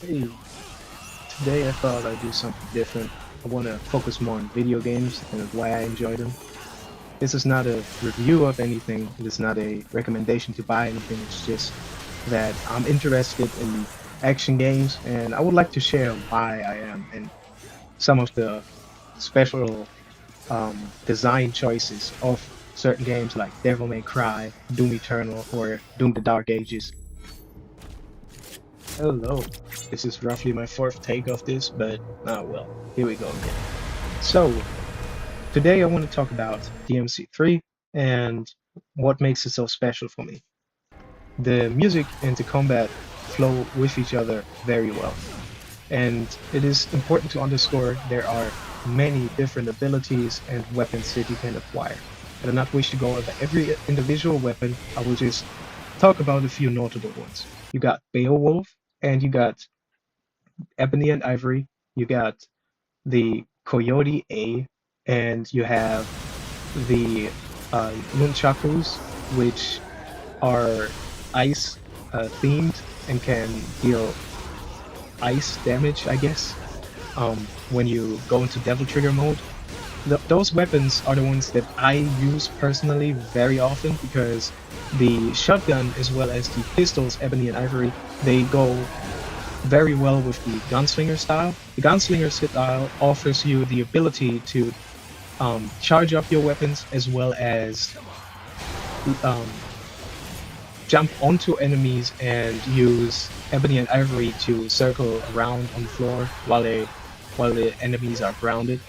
Hey, today I thought I'd do something different. I want to focus more on video games and why I enjoy them. This is not a review of anything, it is not a recommendation to buy anything, it's just that I'm interested in action games and I would like to share why I am and some of the special design choices of certain games like Devil May Cry, Doom Eternal, or Doom the Dark Ages. Hello. This is roughly my fourth take of this, but well, here we go again. So, today I want to talk about dmc3 and what makes it so special for me. The music and the combat flow with each other very well. And it is important to underscore there are many different abilities and weapons that you can acquire. I do not wish to go over every individual weapon, I will just talk about a few notable ones. You got Beowulf, and you got Ebony and Ivory, you got the Coyote A, and you have the Nunchakus, which are ice themed and can deal ice damage, I guess, when you go into Devil Trigger mode. Those weapons are the ones that I use personally very often because the shotgun as well as the pistols, Ebony and Ivory, they go very well with the gunslinger style. The gunslinger style offers you the ability to charge up your weapons as well as um, jump onto enemies and use Ebony and Ivory to circle around on the floor while the enemies are grounded.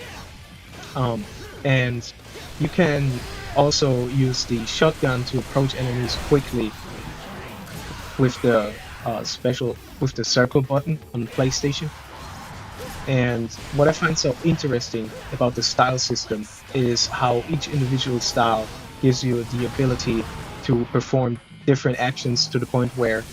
Um, and you can also use the shotgun to approach enemies quickly with the with the circle button on the PlayStation. And what I find so interesting about the style system is how each individual style gives you the ability to perform different actions to the point where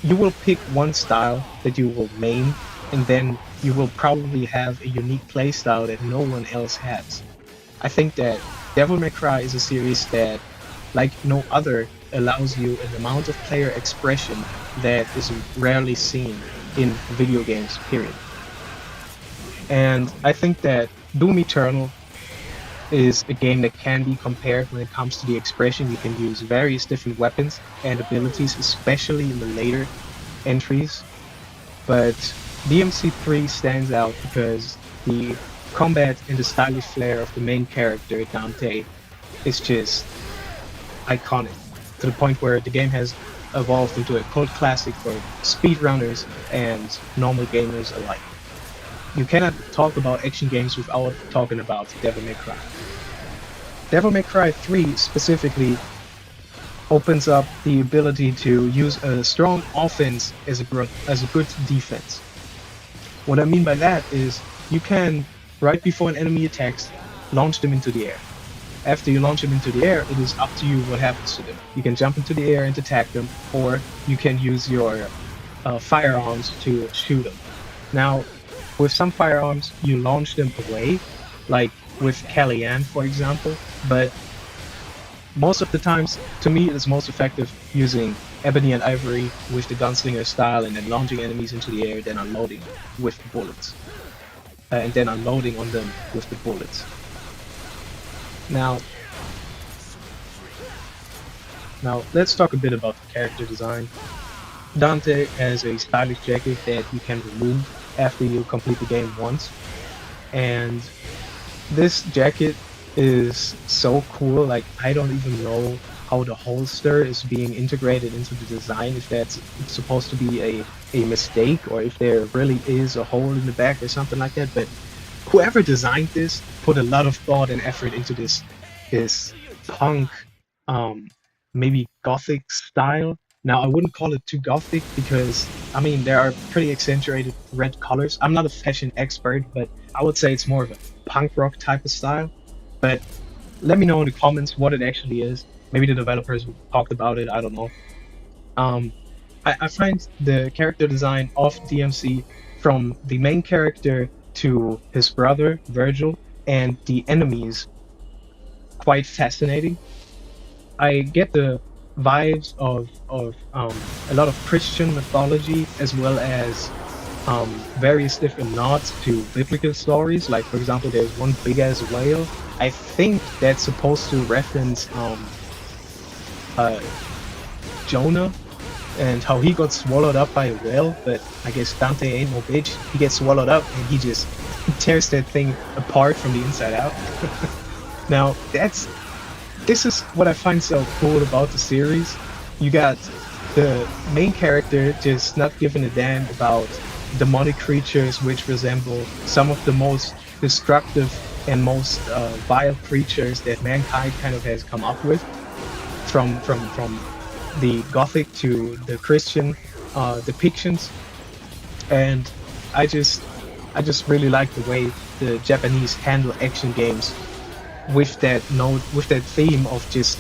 you will pick one style that you will main, and then you will probably have a unique playstyle that no one else has. I think that Devil May Cry is a series that, like no other, allows you an amount of player expression that is rarely seen in video games, period. And I think that Doom Eternal is a game that can be compared when it comes to the expression. You can use various different weapons and abilities, especially in the later entries. But DMC3 stands out because the combat and the stylish flair of the main character, Dante, is just iconic to the point where the game has evolved into a cult classic for speedrunners and normal gamers alike. You cannot talk about action games without talking about Devil May Cry. Devil May Cry 3 specifically opens up the ability to use a strong offense as a good defense. What I mean by that is you can, right before an enemy attacks, launch them into the air. After you launch them into the air, it is up to you what happens to them. You can jump into the air and attack them, or you can use your firearms to shoot them. Now, with some firearms, you launch them away, like with Kellyanne, for example, but most of the times, to me, it's most effective using Ebony and Ivory with the gunslinger style and then launching enemies into the air, then unloading with the bullets, and then unloading on them with the bullets. Now, let's talk a bit about the character design. Dante has a stylish jacket that you can remove after you complete the game once, and this jacket is so cool. Like, I don't even know how the holster is being integrated into the design, if that's supposed to be a mistake or if there really is a hole in the back or something like that. But whoever designed this put a lot of thought and effort into this punk, um, maybe gothic style. Now, I wouldn't call it too gothic because, I mean, there are pretty accentuated red colors. I'm not a fashion expert, but I would say it's more of a punk rock type of style. But let me know in the comments what it actually is. Maybe the developers talked about it. I don't know. Um, I find the character design of DMC, from the main character to his brother Virgil and the enemies, quite fascinating. I get the vibes of a lot of Christian mythology as well as various different nods to biblical stories. Like, for example, there's one big ass whale. I think that's supposed to reference uh, Jonah and how he got swallowed up by a whale. But I guess Dante ain't no bitch. He gets swallowed up and he just tears that thing apart from the inside out. Now, this is what I find so cool about the series. You got the main character just not giving a damn about demonic creatures which resemble some of the most destructive and most vile creatures that mankind kind of has come up with, from the Gothic to the Christian depictions. And I just really like the way the Japanese handle action games with that note, with that theme of just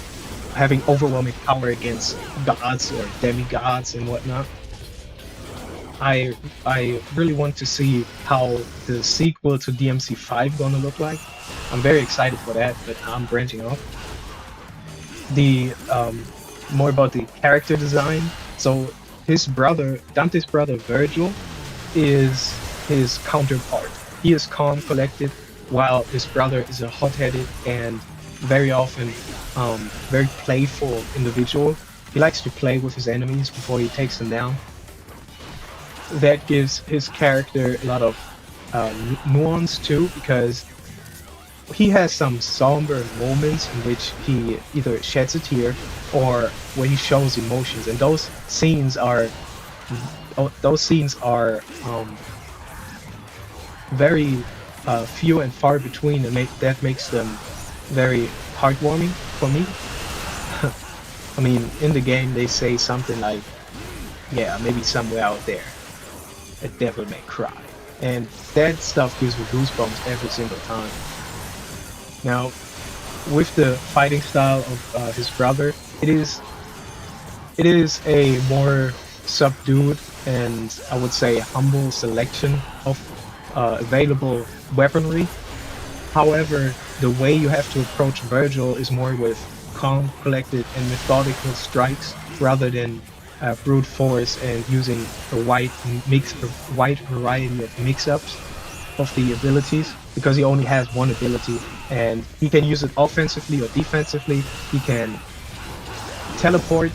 having overwhelming power against gods or demigods and whatnot. I really want to see how the sequel to DMC5 gonna look like. I'm very excited for that, but I'm branching off. The more about the character design. So his brother, Dante's brother Virgil, is his counterpart. He is calm, collected, while his brother is a hot-headed and very often very playful individual. He likes to play with his enemies before he takes them down. That gives his character a lot of nuance too, because he has some somber moments in which he either sheds a tear or where he shows emotions, and those scenes are very few and far between, and that makes them very heartwarming for me. I mean, in the game they say something like, yeah, maybe somewhere out there a devil may cry, and that stuff gives me goosebumps every single time. Now, with the fighting style of his brother, it is a more subdued and I would say humble selection of available weaponry. However, the way you have to approach Virgil is more with calm, collected, and methodical strikes rather than brute force and using a wide variety of mix-ups of the abilities, because he only has one ability and he can use it offensively or defensively. He can teleport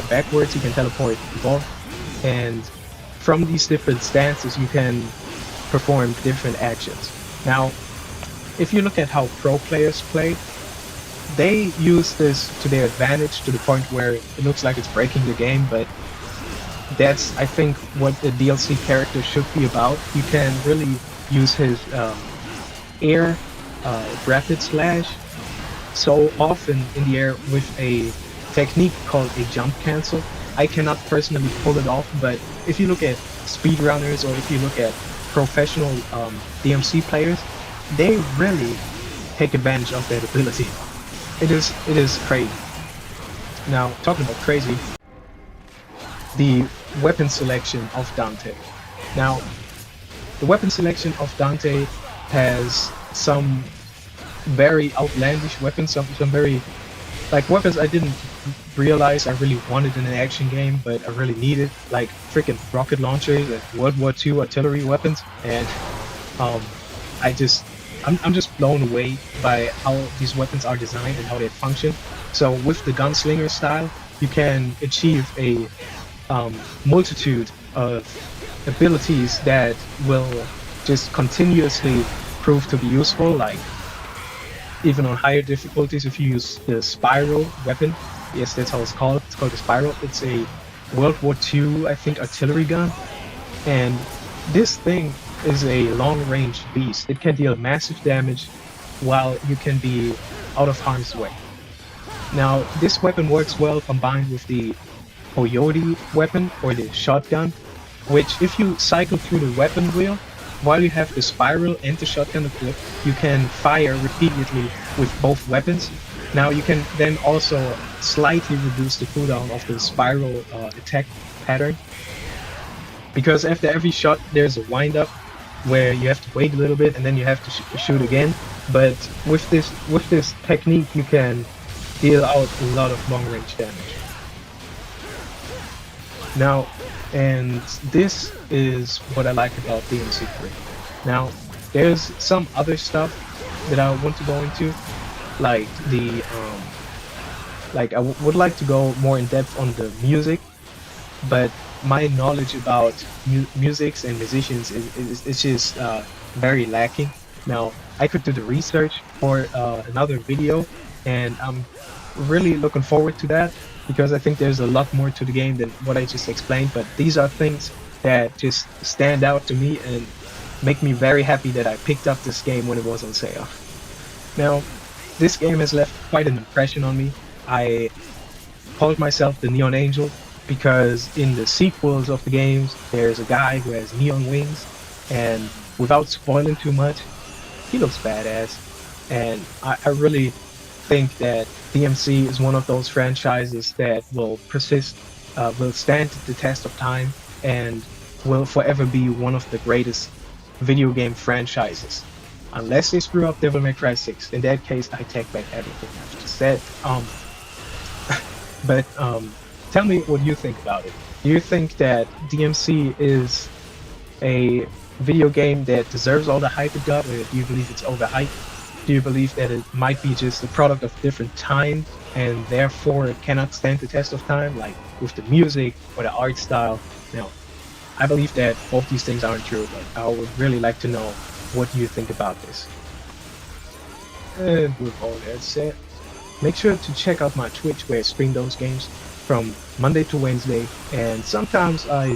backwards, he can teleport both, and from these different stances you can perform different actions. Now, if you look at how pro players play, they use this to their advantage to the point where it looks like it's breaking the game, but that's, I think, what the DLC character should be about. You can really use his air rapid slash so often in the air with a technique called a jump cancel. I cannot personally pull it off, but if you look at speedrunners or if you look at professional DMC players, they really take advantage of that ability. It is crazy. Now, talking about crazy, the weapon selection of Dante. Now, the weapon selection of Dante has some very outlandish weapons, some very, like, weapons I didn't realize I really wanted in an action game, but I really needed, like freaking rocket launchers and World War II artillery weapons, and I'm just blown away by how these weapons are designed and how they function. So with the gunslinger style, you can achieve a multitude of abilities that will just continuously prove to be useful, like even on higher difficulties. If you use the spiral weapon, yes, that's how it's called the spiral. It's a World War II, I think, artillery gun, and this thing is a long-range beast. It can deal massive damage while you can be out of harm's way. Now, this weapon works well combined with the Coyote weapon or the shotgun, which if you cycle through the weapon wheel, while you have the spiral and the shotgun equipped, you can fire repeatedly with both weapons. Now you can then also slightly reduce the cooldown of the spiral attack pattern, because after every shot there's a wind-up where you have to wait a little bit and then you have to shoot again. But with this technique you can deal out a lot of long-range damage. Now, And this is what I like about DMC3. Now, there's some other stuff that I want to go into, like like would like to go more in depth on the music, but my knowledge about musics and musicians is just very lacking. Now, I could do the research for another video, and I'm really looking forward to that because I think there's a lot more to the game than what I just explained. But these are things that just stand out to me and make me very happy that I picked up this game when it was on sale. Now, this game has left quite an impression on me. I called myself the Neon Angel because in the sequels of the games, there's a guy who has neon wings, and without spoiling too much, he looks badass. And I really think that DMC is one of those franchises that will persist, will stand the test of time, and will forever be one of the greatest video game franchises. Unless they screw up Devil May Cry 6. In that case, I take back everything I've just said. But tell me what you think about it. Do you think that DMC is a video game that deserves all the hype it got, or do you believe it's overhyped? Do you believe that it might be just a product of different times and therefore it cannot stand the test of time, like with the music or the art style? Now, I believe that both these things aren't true, but I would really like to know what you think about this. And with all that said, make sure to check out my Twitch where I stream those games from Monday to Wednesday, and sometimes I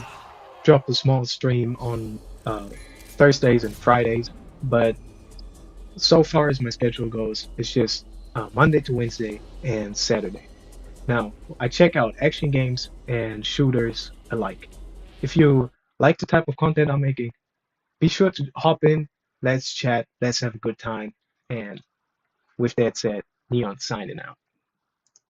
drop a small stream on Thursdays and Fridays, but so far as my schedule goes, it's just Monday to Wednesday and Saturday. Now, I check out action games and shooters alike. If you like the type of content I'm making, be sure to hop in, let's chat, let's have a good time, and with that said, Neon signing out.